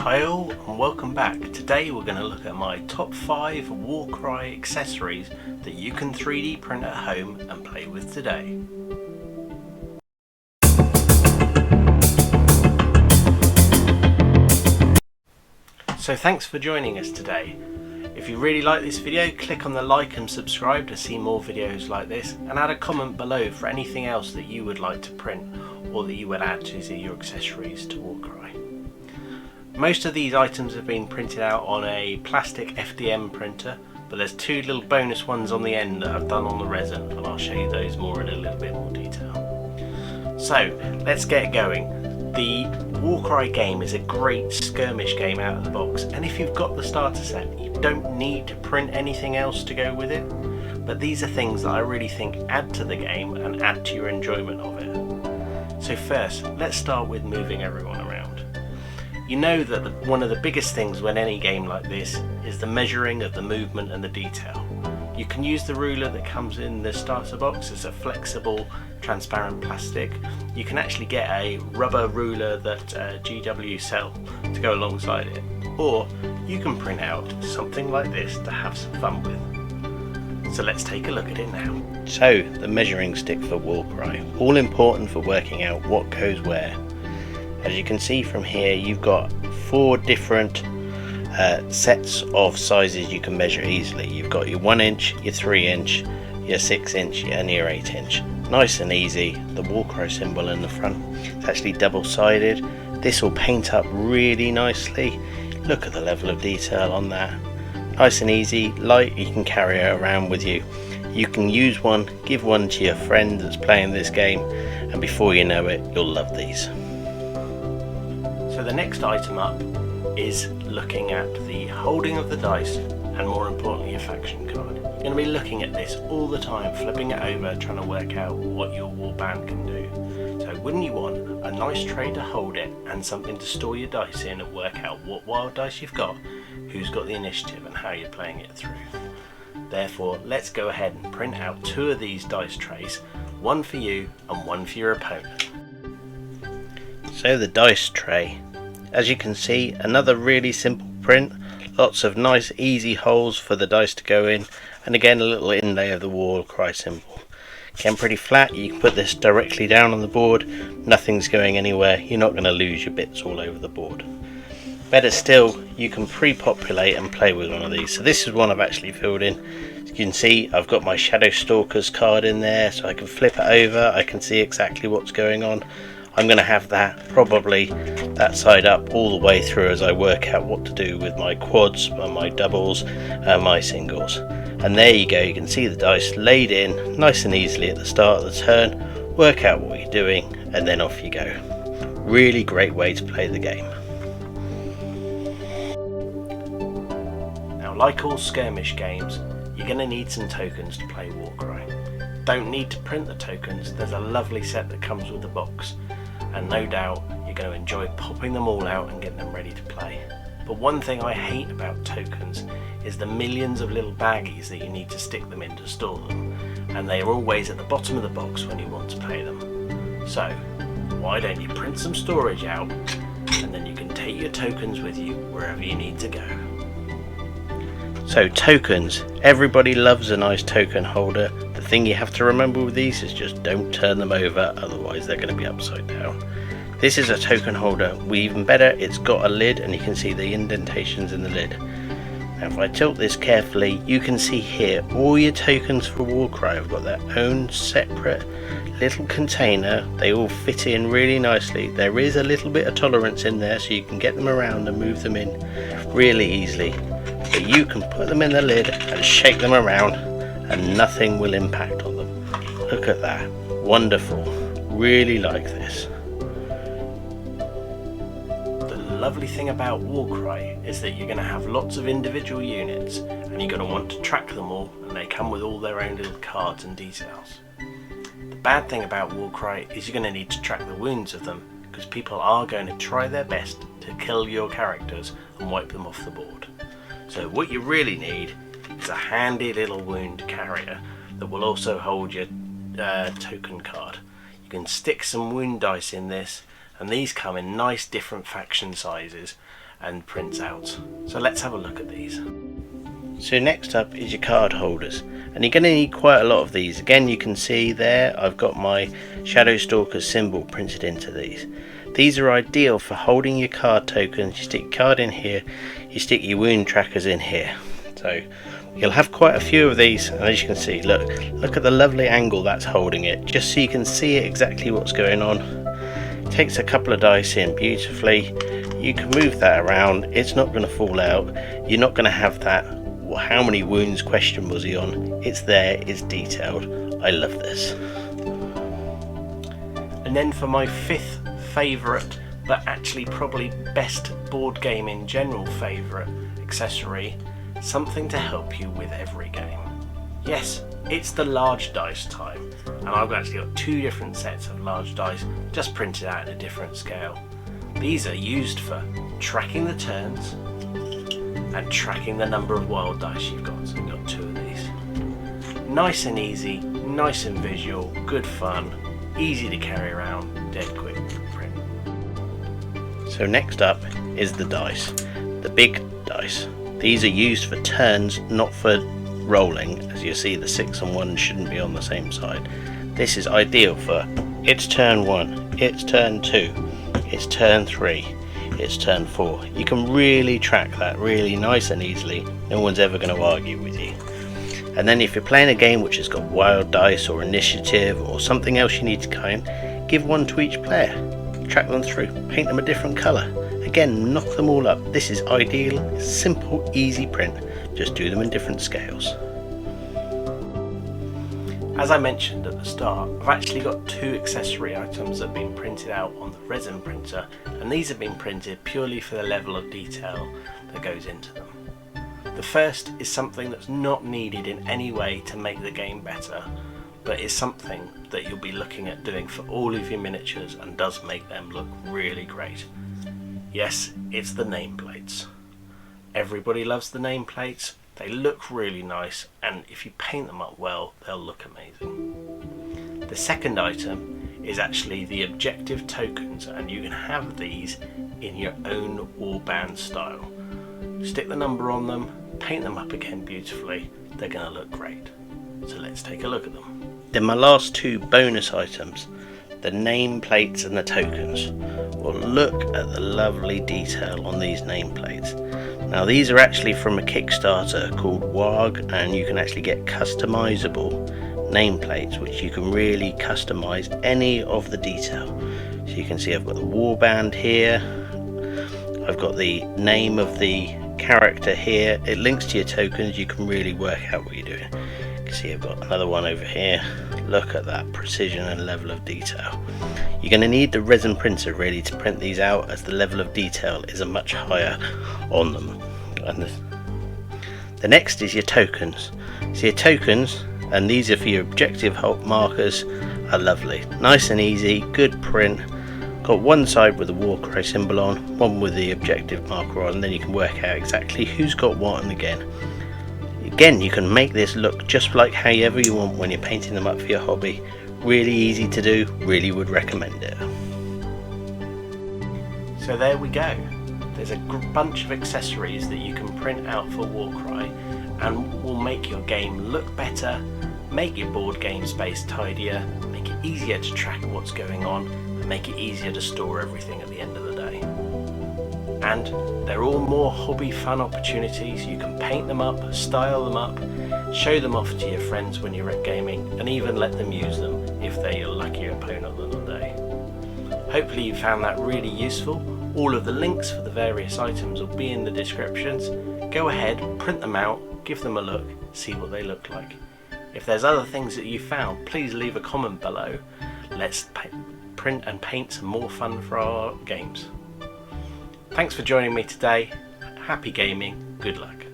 Hi all and welcome back. Today we're going to look at my top 5 Warcry accessories that you can 3D print at home and play with today. So thanks for joining us today. If you really like this video, click on the like and subscribe to see more videos like this, and add a comment below for anything else that you would like to print or that you would add to your accessories to Warcry. Most of these items have been printed out on a plastic FDM printer, but there's two little bonus ones on the end that I've done on the resin, and I'll show you those more in a little bit more detail. So let's get going. The Warcry game is a great skirmish game out of the box, and if you've got the starter set you don't need to print anything else to go with it, but these are things that I really think add to the game and add to your enjoyment of it. So first, let's start with moving everyone around. You know that one of the biggest things with any game like this is the measuring of the movement and the detail. You can use the ruler that comes in the starter box. It's a flexible, transparent plastic. You can actually get a rubber ruler that GW sell to go alongside it, or you can print out something like this to have some fun with. So let's take a look at it now. So the measuring stick for Warcry, all important for working out what goes where. As you can see from here, you've got 4 different sets of sizes you can measure easily. You've got your 1 inch, your 3 inch, your 6 inch and your 8 inch. Nice and easy. The Warcry symbol in the front, it's actually double sided. This will paint up really nicely. Look at the level of detail on that. Nice and easy, light, you can carry it around with you. You can use one, give one to your friend that's playing this game, and before you know it, you'll love these. So the next item up is looking at the holding of the dice, and more importantly a faction card. You're going to be looking at this all the time, flipping it over, trying to work out what your warband can do. So wouldn't you want a nice tray to hold it and something to store your dice in and work out what wild dice you've got, who's got the initiative and how you're playing it through. Therefore, let's go ahead and print out 2 of these dice trays, one for you and one for your opponent. So the dice tray, as you can see, another really simple print, lots of nice easy holes for the dice to go in, and again a little inlay of the Warcry symbol. Again pretty flat, you can put this directly down on the board, nothing's going anywhere, you're not going to lose your bits all over the board. Better still, you can pre-populate and play with one of these. So this is one I've actually filled in. As you can see, I've got my Shadow Stalkers card in there, so I can flip it over, I can see exactly what's going on. I'm going to have that probably that side up all the way through as I work out what to do with my quads, my doubles and my singles. And there you go, you can see the dice laid in nice and easily at the start of the turn, work out what you're doing and then off you go. Really great way to play the game. Now, like all skirmish games, you're going to need some tokens to play Warcry. Don't need to print the tokens, there's a lovely set that comes with the box, and no doubt you're going to enjoy popping them all out and getting them ready to play. But one thing I hate about tokens is the millions of little baggies that you need to stick them in to store them, and they are always at the bottom of the box when you want to play them. So why don't you print some storage out, and then you can take your tokens with you wherever you need to go. So tokens, everybody loves a nice token holder. The thing you have to remember with these is just don't turn them over, otherwise they're going to be upside down. This is a token holder, even better, it's got a lid and you can see the indentations in the lid. Now if I tilt this carefully, you can see here all your tokens for Warcry have got their own separate little container. They all fit in really nicely. There is a little bit of tolerance in there so you can get them around and move them in really easily. But you can put them in the lid and shake them around and nothing will impact on them. Look at that, wonderful, really like this. The lovely thing about Warcry is that you're going to have lots of individual units and you're going to want to track them all, and they come with all their own little cards and details. The bad thing about Warcry is you're going to need to track the wounds of them, because people are going to try their best to kill your characters and wipe them off the board. So what you really need is a handy little wound carrier that will also hold your token card. You can stick some wound dice in this, and these come in nice different faction sizes, and prints out. So let's have a look at these. So next up is your card holders, and you're going to need quite a lot of these. Again, you can see there I've got my Shadow Stalker symbol printed into these. These are ideal for holding your card tokens. You stick your card in here, you stick your wound trackers in here. So you'll have quite a few of these, and as you can see, look at the lovely angle that's holding it, just so you can see exactly what's going on. It takes a couple of dice in beautifully. You can move that around, it's not going to fall out. You're not going to have that how many wounds question was he on. It's there, it's detailed. I love this. And then for my fifth favourite, but actually probably best board game in general favourite accessory, something to help you with every game. Yes, it's the large dice time, and I've actually got two different sets of large dice just printed out at a different scale. These are used for tracking the turns and tracking the number of wild dice you've got. So I've got two of these. Nice and easy, nice and visual, good fun, easy to carry around, dead quick print. So next up is the dice, the big dice. These are used for turns, not for rolling. As you see, the 6 and 1 shouldn't be on the same side. This is ideal for it's turn 1, it's turn 2, it's turn 3, it's turn 4. You can really track that really nice and easily. No one's ever going to argue with you. And then if you're playing a game which has got wild dice or initiative or something else you need to count, give one to each player. Track them through, paint them a different colour. Again, knock them all up. This is ideal, simple, easy print. Just do them in different scales. As I mentioned at the start, I've actually got two accessory items that have been printed out on the resin printer, and these have been printed purely for the level of detail that goes into them. The first is something that's not needed in any way to make the game better, but is something that you'll be looking at doing for all of your miniatures and does make them look really great. Yes, it's the nameplates. Everybody loves the nameplates. They look really nice, and if you paint them up well, they'll look amazing. The second item is actually the objective tokens, and you can have these in your own warband style. Stick the number on them, paint them up again beautifully. They're going to look great. So let's take a look at them. Then my last two bonus items, the nameplates and the tokens. Well, look at the lovely detail on these nameplates. Now these are actually from a Kickstarter called Warcry, and you can actually get customizable nameplates which you can really customize any of the detail. So you can see I've got the warband here, I've got the name of the character here, it links to your tokens, you can really work out what you're doing. You can see I've got another one over here. Look at that precision and level of detail. You're going to need the resin printer really to print these out, as the level of detail is a much higher on them. And the next is your tokens. So your tokens, and these are for your objective markers, are lovely. Nice and easy, good print. Got one side with the Warcry symbol on, one with the objective marker on, and then you can work out exactly who's got what. And again, you can make this look just like however you want when you're painting them up for your hobby. Really easy to do, really would recommend it. So there we go. There's a bunch of accessories that you can print out for Warcry and will make your game look better, make your board game space tidier, make it easier to track what's going on, and make it easier to store everything at the end of the day. And they're all more hobby fun opportunities. You can paint them up, style them up, show them off to your friends when you're at gaming, and even let them use them if they're your lucky opponent on the day. Hopefully you found that really useful. All of the links for the various items will be in the descriptions. Go ahead, print them out, give them a look, see what they look like. If there's other things that you found, please leave a comment below. Let's print and paint some more fun for our games. Thanks for joining me today. Happy gaming, good luck.